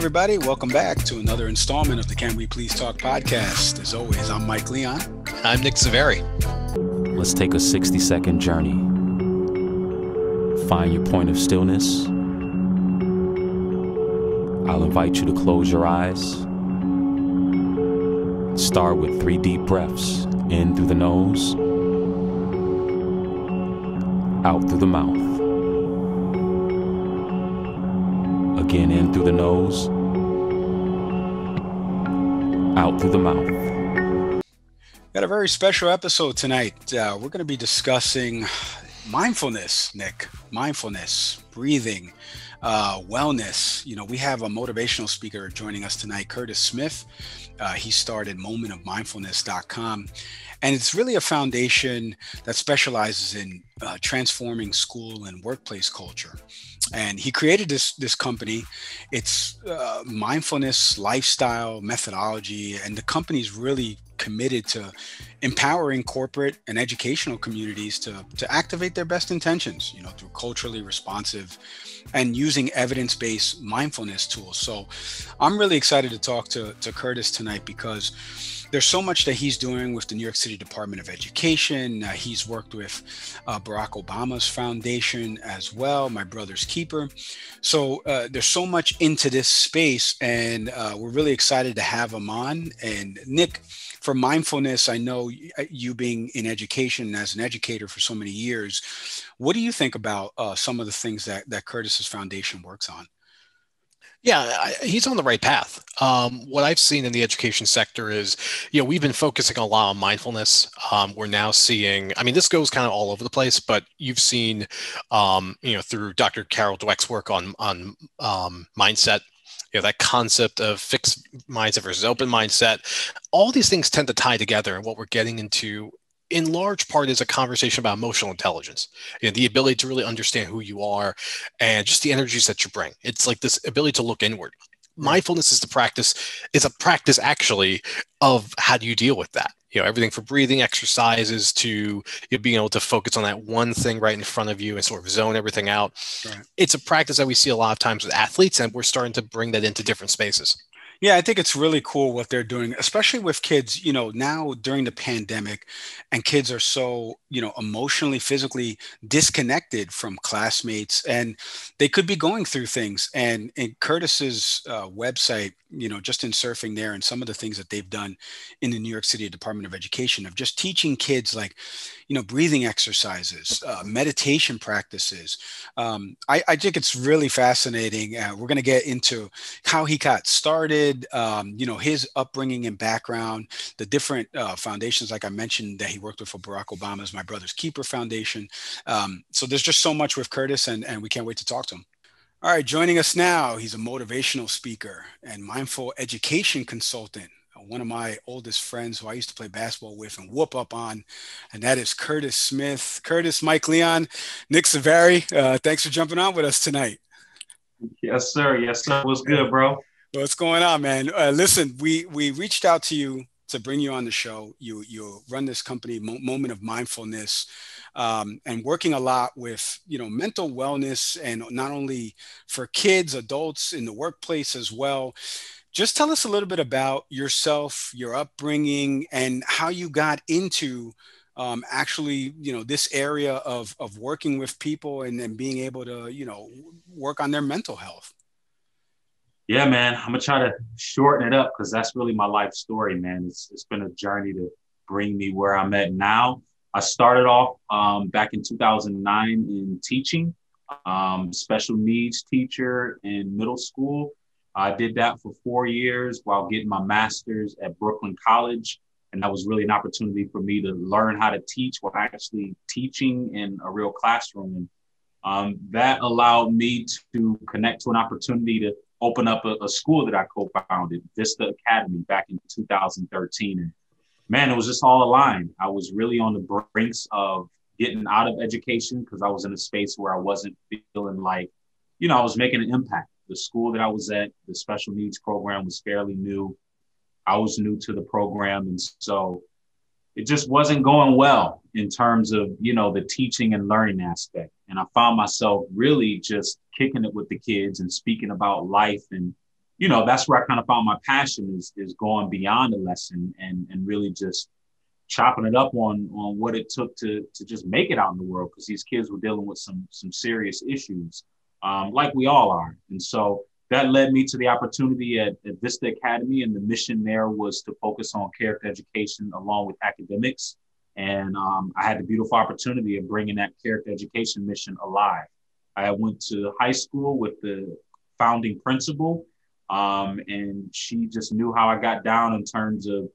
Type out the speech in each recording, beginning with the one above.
everybody. Welcome back to another installment of the Can We Please Talk podcast. As always, I'm Mike Leon. I'm Nick Saveri. Let's take a 60-second journey. Find your point of stillness. I'll invite you to close your eyes. Start with 3 deep breaths. In through the nose, out through the mouth. Again, in through the nose, out through the mouth. Got a very special episode tonight. We're going to be discussing mindfulness, Nick. Mindfulness, breathing, wellness. You know, we have a motivational speaker joining us tonight, Curtis Smith. He started momentofmindfulness.com. And it's really a foundation that specializes in transforming school and workplace culture. And he created this company. It's mindfulness, lifestyle, methodology, and the company's really committed to empowering corporate and educational communities to activate their best intentions, you know, through culturally responsive and using evidence-based mindfulness tools. So I'm really excited to talk to Curtis tonight because there's so much that he's doing with the New York City Department of Education. He's worked with Barack Obama's foundation as well, My Brother's Keeper. So there's so much into this space, and we're really excited to have him on. And Nick, for mindfulness, I know you being in education as an educator for so many years, what do you think about some of the things that Curtis's foundation works on? Yeah, he's on the right path. What I've seen in the education sector is, we've been focusing a lot on mindfulness. We're now seeing, this goes kind of all over the place, but you've seen, through Dr. Carol Dweck's work on mindset, that concept of fixed mindset versus open mindset. All these things tend to tie together, and what we're getting into in large part is a conversation about emotional intelligence, the ability to really understand who you are and just the energies that you bring. It's like this ability to look inward. Mindfulness is a practice actually of how do you deal with that? Everything from breathing exercises to being able to focus on that one thing right in front of you and sort of zone everything out. Right. It's a practice that we see a lot of times with athletes, and we're starting to bring that into different spaces. Yeah, I think it's really cool what they're doing, especially with kids, now during the pandemic, and kids are so, emotionally, physically disconnected from classmates, and they could be going through things. And in Curtis's website, just in surfing there and some of the things that they've done in the New York City Department of Education of just teaching kids like, breathing exercises, meditation practices. I think it's really fascinating. We're going to get into how he got started, his upbringing and background, the different foundations, like I mentioned, that he worked with for Barack Obama's My Brother's Keeper Foundation. So there's just so much with Curtis, and we can't wait to talk to him. All right, joining us now, he's a motivational speaker and mindful education consultant. One of my oldest friends who I used to play basketball with and whoop up on, and that is Curtis Smith. Curtis, Mike Leon, Nick Saveri, thanks for jumping on with us tonight. Yes, sir. Yes, sir. What's good, bro? What's going on, man? Listen, we reached out to you to bring you on the show. You run this company, Moment of Mindfulness, and working a lot with, mental wellness, and not only for kids, adults in the workplace as well. Just tell us a little bit about yourself, your upbringing, and how you got into actually, this area of working with people and being able to, work on their mental health. Yeah, man, I'm going to try to shorten it up because that's really my life story, man. It's been a journey to bring me where I'm at now. I started off back in 2009 in teaching, special needs teacher in middle school. I did that for 4 years while getting my master's at Brooklyn College. And that was really an opportunity for me to learn how to teach while actually teaching in a real classroom. And that allowed me to connect to an opportunity to open up a school that I co-founded, Vista Academy, back in 2013. And man, it was just all aligned. I was really on the brinks of getting out of education because I was in a space where I wasn't feeling like, I was making an impact. The school that I was at, the special needs program, was fairly new. I was new to the program. And so it just wasn't going well in terms of, the teaching and learning aspect. And I found myself really just kicking it with the kids and speaking about life and, that's where I kind of found my passion is going beyond the lesson and really just chopping it up on what it took to just make it out in the world, because these kids were dealing with some serious issues, like we all are. And so that led me to the opportunity at Vista Academy, and the mission there was to focus on character education along with academics. And I had the beautiful opportunity of bringing that character education mission alive. I went to high school with the founding principal, and she just knew how I got down in terms of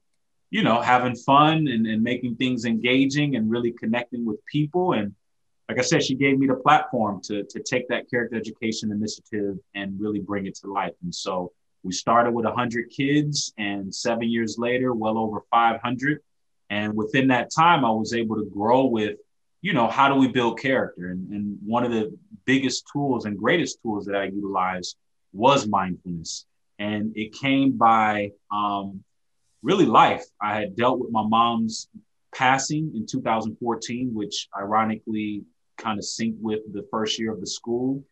having fun and making things engaging and really connecting with people. And like I said, she gave me the platform to take that character education initiative and really bring it to life. And so we started with 100 kids, and 7 years later, well over 500. And within that time, I was able to grow with, how do we build character? And one of the biggest tools and greatest tools that I utilized was mindfulness. And it came by really life. I had dealt with my mom's passing in 2014, which ironically kind of synced with the first year of the school.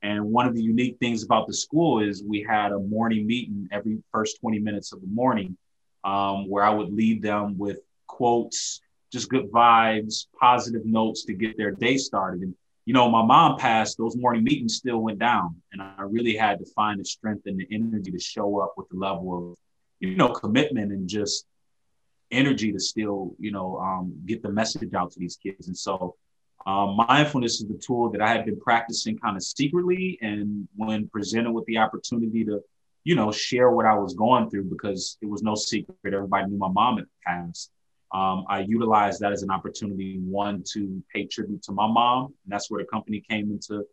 And one of the unique things about the school is we had a morning meeting every first 20 minutes of the morning, where I would lead them with quotes, just good vibes, positive notes to get their day started. And, my mom passed, those morning meetings still went down. And I really had to find the strength and the energy to show up with the level of commitment and just energy to still, get the message out to these kids. And so mindfulness is the tool that I had been practicing kind of secretly. And when presented with the opportunity to, share what I was going through, because it was no secret, everybody knew my mom had passed. I utilized that as an opportunity, one, to pay tribute to my mom. And that's where the company came into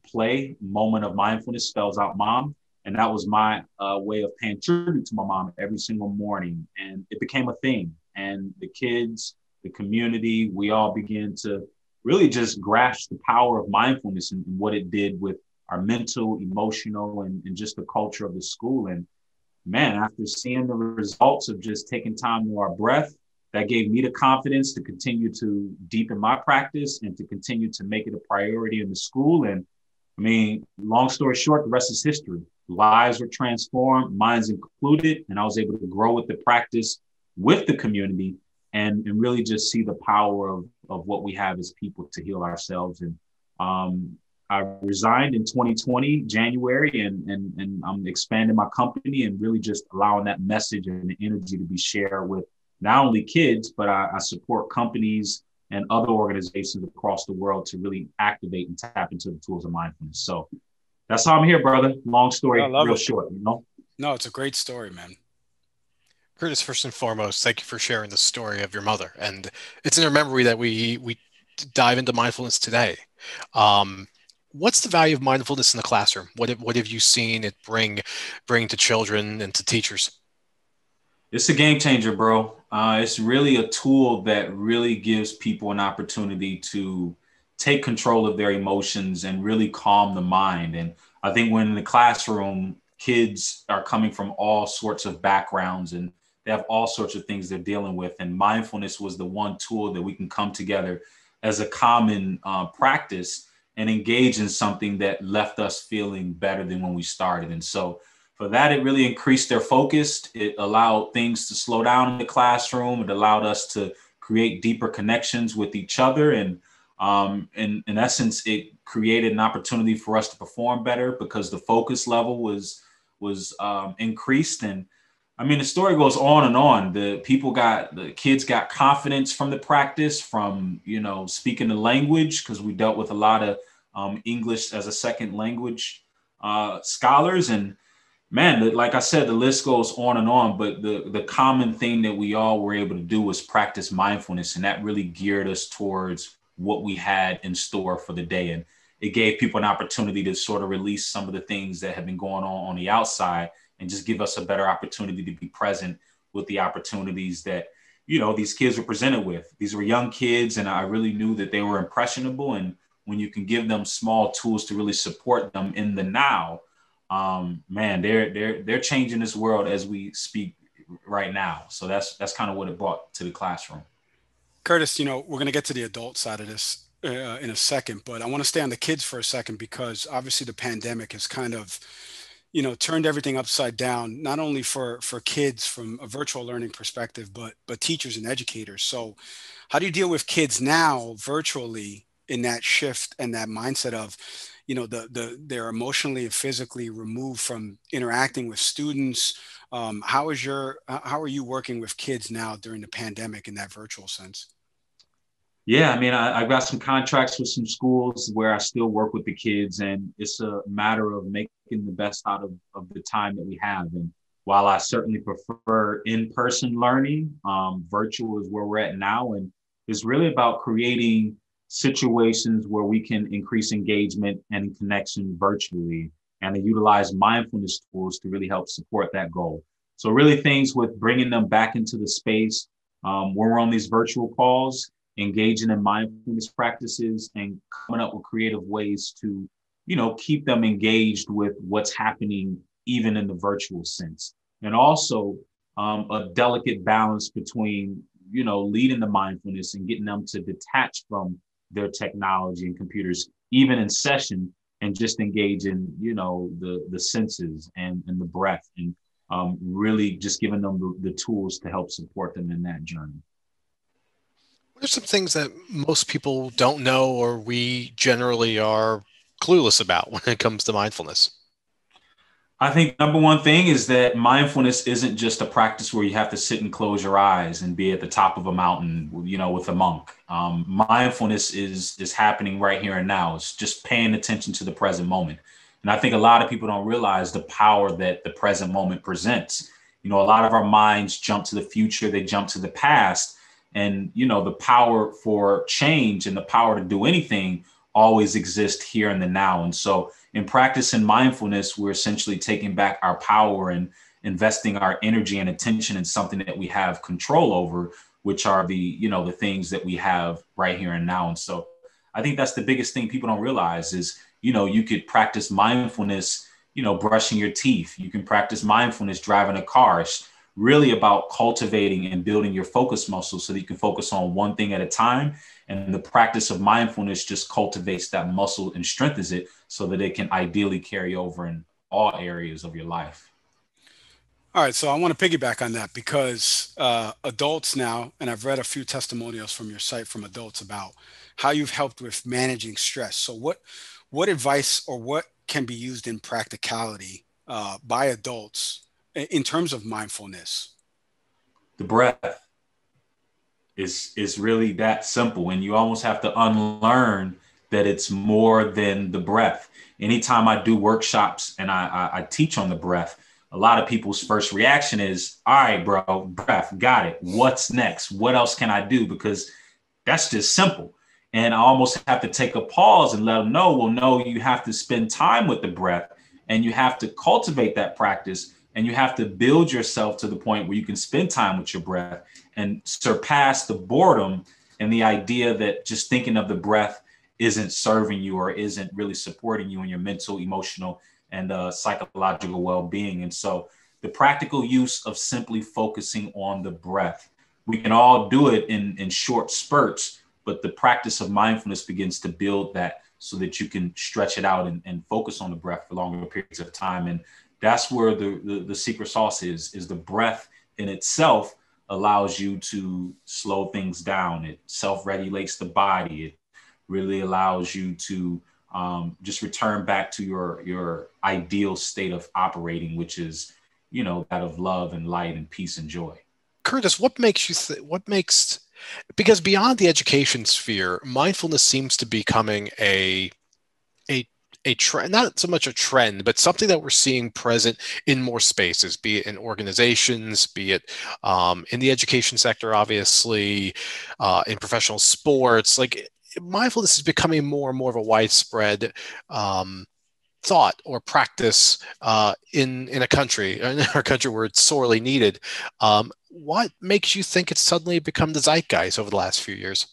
play. Moment of Mindfulness spells out mom. And that was my way of paying tribute to my mom every single morning. And it became a thing. And the kids, the community, we all began to really just grasp the power of mindfulness and what it did with our mental, emotional, and just the culture of the school. And man, after seeing the results of just taking time to our breath, that gave me the confidence to continue to deepen my practice and to continue to make it a priority in the school. And I mean, long story short, the rest is history. Lives were transformed, minds included, and I was able to grow with the practice with the community and really just see the power of what we have as people to heal ourselves. And I resigned in 2020, January, and I'm expanding my company and really just allowing that message and the energy to be shared with not only kids, but I support companies and other organizations across the world to really activate and tap into the tools of mindfulness. So that's how I'm here, brother. Long story, real short, No, it's a great story, man. Curtis, first and foremost, thank you for sharing the story of your mother. And it's in her memory that we dive into mindfulness today. What's the value of mindfulness in the classroom? What have you seen it bring to children and to teachers? It's a game changer, bro. It's really a tool that really gives people an opportunity to take control of their emotions and really calm the mind. And I think when in the classroom, kids are coming from all sorts of backgrounds and they have all sorts of things they're dealing with. And mindfulness was the one tool that we can come together as a common practice and engage in something that left us feeling better than when we started. And so for that, it really increased their focus. It allowed things to slow down in the classroom. It allowed us to create deeper connections with each other. And in essence, it created an opportunity for us to perform better because the focus level was increased. And I mean, the story goes on and on. The kids got confidence from the practice, from, speaking the language, because we dealt with a lot of English as a second language scholars. And man, like I said, the list goes on and on, but the common thing that we all were able to do was practice mindfulness. And that really geared us towards what we had in store for the day. And it gave people an opportunity to sort of release some of the things that have been going on the outside and just give us a better opportunity to be present with the opportunities that, these kids were presented with. These were young kids, and I really knew that they were impressionable. And when you can give them small tools to really support them in the now, man, they're changing this world as we speak right now. So that's kind of what it brought to the classroom. Curtis, we're going to get to the adult side of this in a second, but I want to stay on the kids for a second because obviously the pandemic has kind of, turned everything upside down, not only for kids from a virtual learning perspective, but teachers and educators. So how do you deal with kids now virtually in that shift and that mindset of, they're emotionally and physically removed from interacting with students? How are you working with kids now during the pandemic in that virtual sense? Yeah, I mean, I've got some contracts with some schools where I still work with the kids, and it's a matter of making the best out of the time that we have. And while I certainly prefer in-person learning, virtual is where we're at now. And it's really about creating situations where we can increase engagement and connection virtually and to utilize mindfulness tools to really help support that goal. So really things with bringing them back into the space when we're on these virtual calls, engaging in mindfulness practices and coming up with creative ways to, keep them engaged with what's happening even in the virtual sense. And also a delicate balance between, leading the mindfulness and getting them to detach from their technology and computers, even in session, and just engage in, the senses and the breath, and really just giving them the tools to help support them in that journey. What are some things that most people don't know or we generally are clueless about when it comes to mindfulness? I think number one thing is that mindfulness isn't just a practice where you have to sit and close your eyes and be at the top of a mountain, with a monk. Mindfulness is happening right here and now. It's just paying attention to the present moment. And I think a lot of people don't realize the power that the present moment presents. A lot of our minds jump to the future, they jump to the past, and the power for change and the power to do anything always exist here in the now. And so in practicing mindfulness, we're essentially taking back our power and investing our energy and attention in something that we have control over, which are the things that we have right here and now. And so I think that's the biggest thing people don't realize is, you could practice mindfulness, brushing your teeth. You can practice mindfulness driving a car. It's really about cultivating and building your focus muscles so that you can focus on one thing at a time. And the practice of mindfulness just cultivates that muscle and strengthens it so that it can ideally carry over in all areas of your life. All right, so I want to piggyback on that because adults now, and I've read a few testimonials from your site from adults about how you've helped with managing stress. So what advice or what can be used in practicality by adults in terms of mindfulness? The breath is really that simple, and you almost have to unlearn that it's more than the breath. Anytime I do workshops and I teach on the breath, a lot of people's first reaction is, all right, bro, breath, got it. What's next? What else can I do? Because that's just simple. And I almost have to take a pause and let them know, well, no, you have to spend time with the breath and you have to cultivate that practice and you have to build yourself to the point where you can spend time with your breath and surpass the boredom and the idea that just thinking of the breath isn't serving you or isn't really supporting you in your mental, emotional, and psychological well-being. And so the practical use of simply focusing on the breath, we can all do it in short spurts, but the practice of mindfulness begins to build that so that you can stretch it out and focus on the breath for longer periods of time. And that's where the secret sauce is the breath in itself allows you to slow things down. It self-regulates the body. It really allows you to just return back to your ideal state of operating, which is, that of love and light and peace and joy. Curtis, what makes because beyond the education sphere, mindfulness seems to be becoming a trend, not so much a trend, but something that we're seeing present in more spaces, be it in organizations, be it in the education sector, obviously, in professional sports. Like mindfulness is becoming more and more of a widespread thought or practice in our country where it's sorely needed. What makes you think it's suddenly become the zeitgeist over the last few years?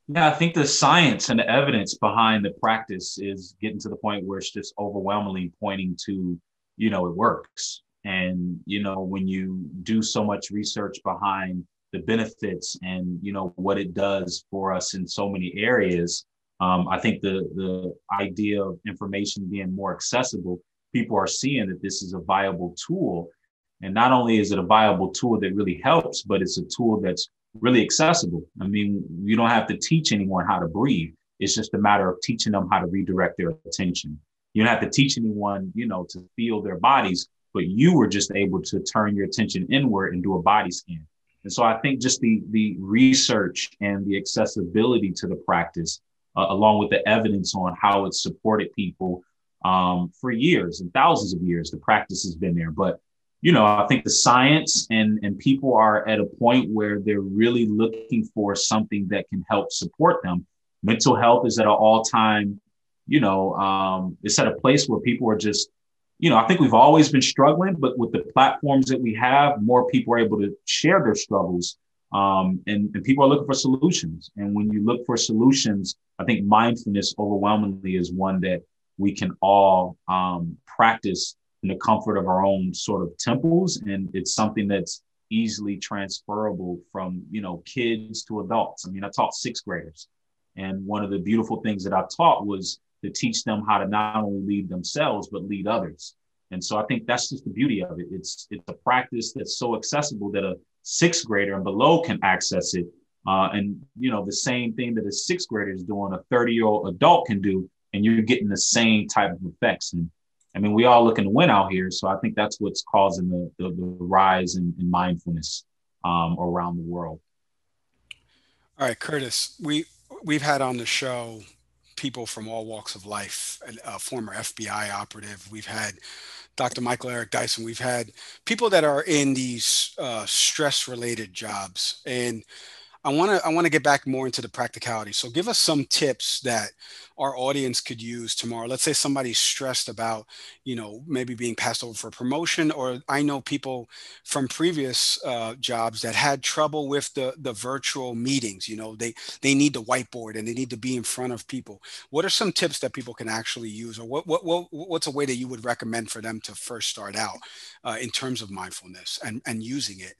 Yeah, I think the science and the evidence behind the practice is getting to the point where it's just overwhelmingly pointing to, it works. And, when you do so much research behind the benefits and, what it does for us in so many areas, I think the idea of information being more accessible people are seeing that this is a viable tool. And not only is it a viable tool that really helps, but it's a tool that's really accessible. I mean, you don't have to teach anyone how to breathe. It's just a matter of teaching them how to redirect their attention. You don't have to teach anyone, to feel their bodies, but you were just able to turn your attention inward and do a body scan. And so I think just the research and the accessibility to the practice, along with the evidence on how it's supported people for years and thousands of years, the practice has been there. But I think the science and people are at a point where they're really looking for something that can help support them. Mental health is at an all-time, it's at a place where people are just, I think we've always been struggling, but with the platforms that we have, more people are able to share their struggles. And people are looking for solutions. And when you look for solutions, I think mindfulness overwhelmingly is one that we can all practice in the comfort of our own sort of temples. And it's something that's easily transferable from, kids to adults. I mean, I taught sixth graders. And one of the beautiful things that I taught was to teach them how to not only lead themselves, but lead others. And so I think that's just the beauty of it. It's a practice that's so accessible that a sixth grader and below can access it. And, the same thing that a sixth grader is doing, a 30-year-old adult can do, and you're getting the same type of effects. And I mean, we all looking to win out here. So I think that's what's causing the rise in mindfulness around the world. All right, Curtis, we've had on the show people from all walks of life, a former FBI operative. We've had Dr. Michael Eric Dyson. We've had people that are in these stress-related jobs, and I want to get back more into the practicality. So give us some tips that our audience could use tomorrow. Let's say somebody's stressed about, maybe being passed over for a promotion, or I know people from previous jobs that had trouble with the virtual meetings. They need the whiteboard and they need to be in front of people. What are some tips that people can actually use, or what's a way that you would recommend for them to first start out in terms of mindfulness and using it?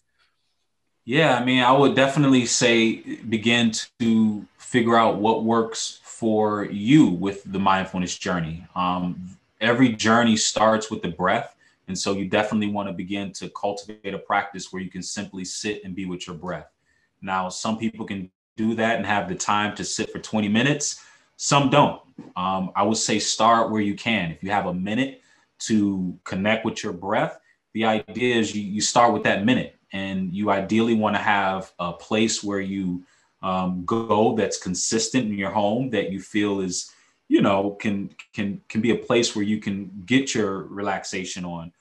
Yeah, I mean, I would definitely say begin to figure out what works for you with the mindfulness journey. Every journey starts with the breath. And so you definitely want to begin to cultivate a practice where you can simply sit and be with your breath. Now, some people can do that and have the time to sit for 20 minutes. Some don't. I would say start where you can. If you have a minute to connect with your breath, the idea is you start with that minute. And you ideally want to have a place where you go that's consistent in your home, that you feel is, can be a place where you can get your relaxation on.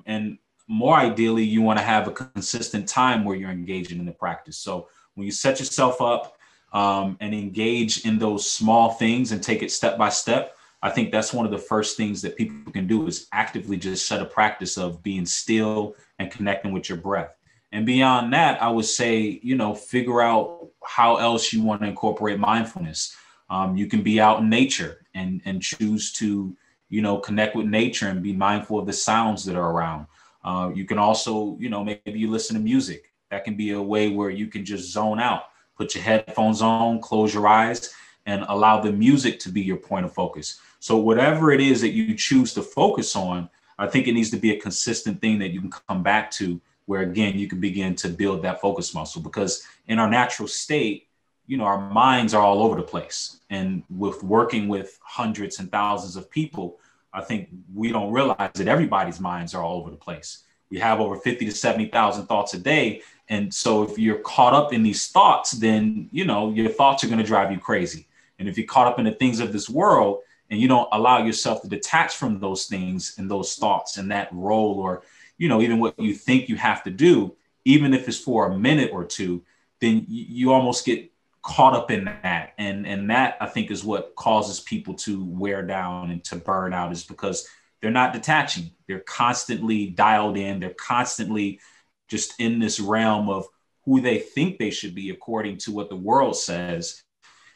And more ideally, you want to have a consistent time where you're engaging in the practice. So when you set yourself up and engage in those small things and take it step by step, I think that's one of the first things that people can do is actively just set a practice of being still and connecting with your breath. And beyond that, I would say, figure out how else you want to incorporate mindfulness. You can be out in nature and choose to, connect with nature and be mindful of the sounds that are around. You can also, maybe you listen to music. That can be a way where you can just zone out, put your headphones on, close your eyes, and allow the music to be your point of focus. So whatever it is that you choose to focus on, I think it needs to be a consistent thing that you can come back to, where again, you can begin to build that focus muscle, because in our natural state, our minds are all over the place. And with working with hundreds and thousands of people, I think we don't realize that everybody's minds are all over the place. We have over 50 to 70,000 thoughts a day. And so if you're caught up in these thoughts, then, your thoughts are going to drive you crazy. And if you're caught up in the things of this world and you don't allow yourself to detach from those things and those thoughts and that role, or even what you think you have to do, even if it's for a minute or two, then you almost get caught up in that. And that, I think, is what causes people to wear down and to burn out, is because they're not detaching. They're constantly dialed in. They're constantly just in this realm of who they think they should be according to what the world says,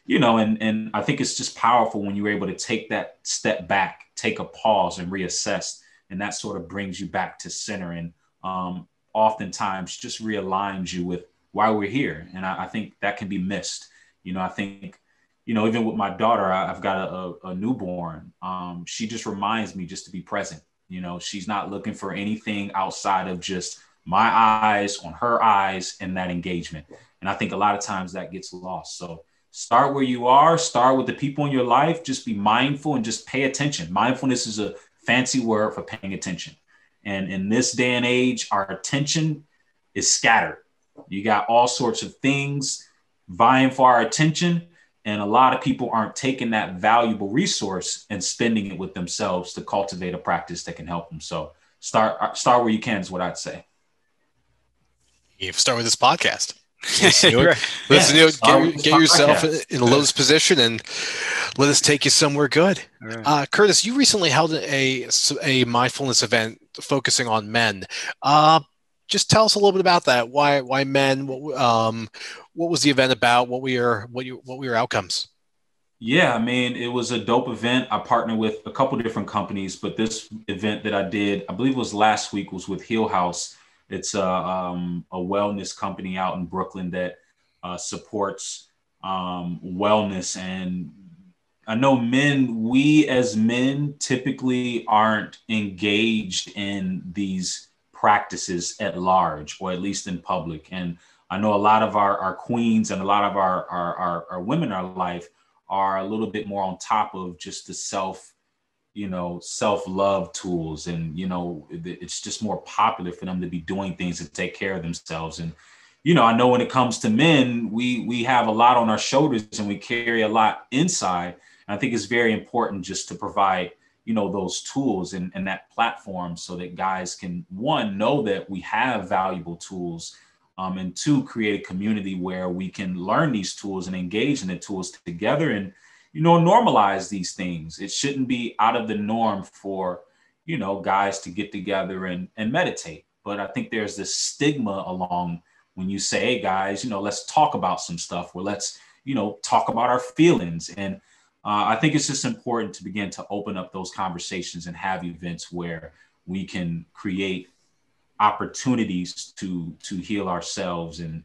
and I think it's just powerful when you're able to take that step back, take a pause and reassess. And that sort of brings you back to center, and oftentimes just realigns you with why we're here. And I think that can be missed. I think even with my daughter, I've got a newborn. She just reminds me just to be present. She's not looking for anything outside of just my eyes on her eyes and that engagement. And I think a lot of times that gets lost. So start where you are, start with the people in your life, just be mindful and just pay attention. Mindfulness is a fancy word for paying attention. And in this day and age, our attention is scattered. You got all sorts of things vying for our attention. And a lot of people aren't taking that valuable resource and spending it with themselves to cultivate a practice that can help them. So start where you can is what I'd say. You start with this podcast. Listen to it. Get yourself in a lotus position and let us take you somewhere good. Right. Curtis, you recently held a mindfulness event focusing on men. Just tell us a little bit about that. Why men? What was the event about? What were your outcomes? Yeah, I mean, it was a dope event. I partnered with a couple different companies, but this event that I did, I believe it was last week, was with Heal House. It's a wellness company out in Brooklyn that supports wellness. And I know we as men typically aren't engaged in these practices at large, or at least in public. And I know a lot of our queens and a lot of our women in our life are a little bit more on top of just the self-love tools. And, it's just more popular for them to be doing things to take care of themselves. And, I know when it comes to men, we have a lot on our shoulders and we carry a lot inside. And I think it's very important just to provide, those tools and that platform so that guys can, one, know that we have valuable tools, and two, create a community where we can learn these tools and engage in the tools together and, normalize these things. It shouldn't be out of the norm for, guys to get together and meditate. But I think there's this stigma along when you say, hey, guys, let's talk about some stuff, or let's, talk about our feelings. And I think it's just important to begin to open up those conversations and have events where we can create opportunities to heal ourselves and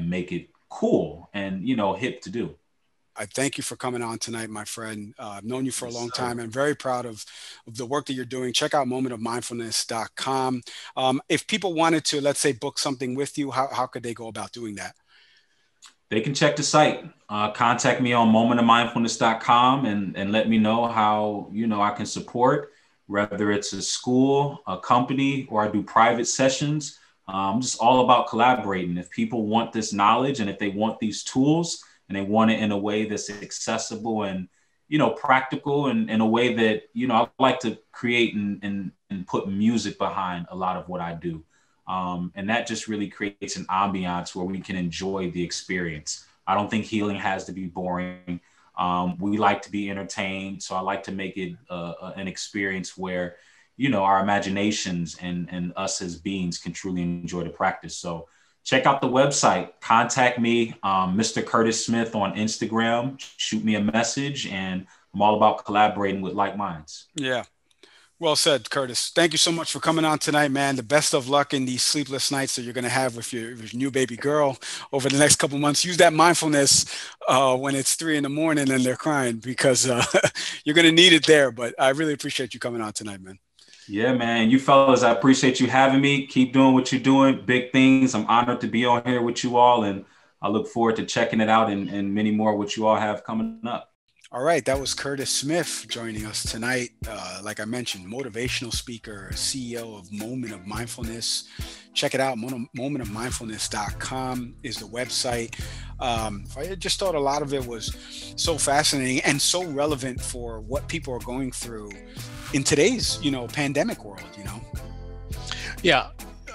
make it cool and, hip to do. I thank you for coming on tonight, my friend. I've known you for a long time and very proud of the work that you're doing. Check out momentofmindfulness.com. If people wanted to, let's say, book something with you, how could they go about doing that? They can check the site. Contact me on momentofmindfulness.com and let me know how, I can support, whether it's a school, a company, or I do private sessions. I'm just all about collaborating. If people want this knowledge and if they want these tools and they want it in a way that's accessible and, practical, and in a way that, I like to create and put music behind a lot of what I do. And that just really creates an ambiance where we can enjoy the experience. I don't think healing has to be boring. We like to be entertained. So I like to make it an experience where, our imaginations and us as beings can truly enjoy the practice. So check out the website, contact me, Mr. Curtis Smith on Instagram, shoot me a message, and I'm all about collaborating with like minds. Yeah. Well said, Curtis. Thank you so much for coming on tonight, man. The best of luck in these sleepless nights that you're going to have with your new baby girl over the next couple of months. Use that mindfulness when it's 3 a.m. and they're crying, because you're going to need it there. But I really appreciate you coming on tonight, man. Yeah, man. You fellas, I appreciate you having me. Keep doing what you're doing. Big things. I'm honored to be on here with you all. And I look forward to checking it out and many more what you all have coming up. All right, that was Curtis Smith joining us tonight. Like I mentioned, motivational speaker, CEO of Moment of Mindfulness. Check it out. Momentofmindfulness.com is the website. I just thought a lot of it was so fascinating and so relevant for what people are going through in today's, pandemic world, Yeah.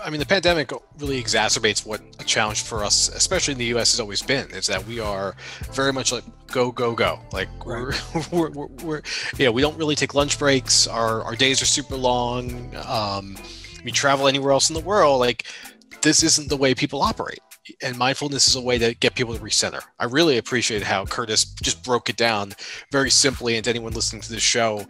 I mean, the pandemic really exacerbates what a challenge for us, especially in the U.S., has always been, is that we are very much like go, go, go. Like we're we don't really take lunch breaks. Our days are super long. We travel anywhere else in the world. Like, this isn't the way people operate. And mindfulness is a way to get people to recenter. I really appreciate how Curtis just broke it down very simply. And to anyone listening to this show,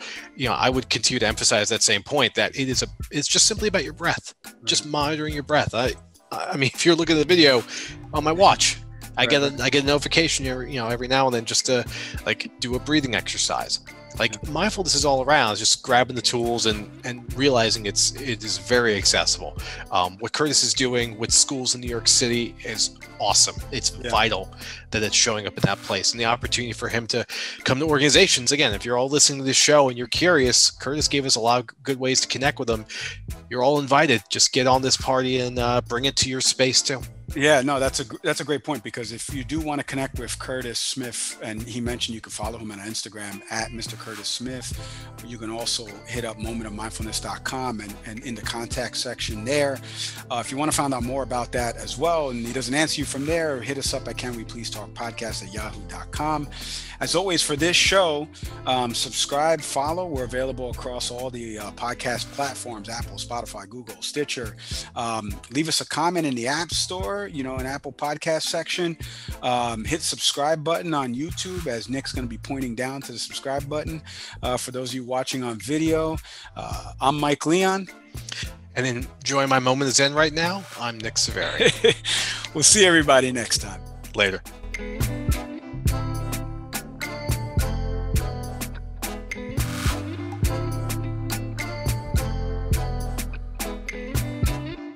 I would continue to emphasize that same point, that it's just simply about your breath, just monitoring your breath. I mean, if you're looking at the video on my watch, I get a notification every now and then just to like do a breathing exercise. Like mindfulness is all around. It's just grabbing the tools and realizing it is very accessible. What Curtis is doing with schools in New York City is awesome. It's vital that it's showing up in that place, and the opportunity for him to come to organizations. Again, if you're all listening to this show and you're curious, Curtis gave us a lot of good ways to connect with them. You're all invited. Just get on this party and bring it to your space too. Yeah, no, that's a great point, because if you do want to connect with Curtis Smith, and he mentioned you can follow him on Instagram at Mr. Curtis Smith. You can also hit up momentofmindfulness.com and in the contact section there. If you want to find out more about that as well, and he doesn't answer you from there, hit us up at canwepleasetalkpodcast@yahoo.com. As always, for this show, subscribe, follow. We're available across all the podcast platforms: Apple, Spotify, Google, Stitcher. Leave us a comment in the App Store, an Apple Podcast section. Hit subscribe button on YouTube, as Nick's going to be pointing down to the subscribe button. For those of you watching on video, I'm Mike Leon. And enjoy my moment of Zen right now. I'm Nick Saveri. We'll see everybody next time. Later.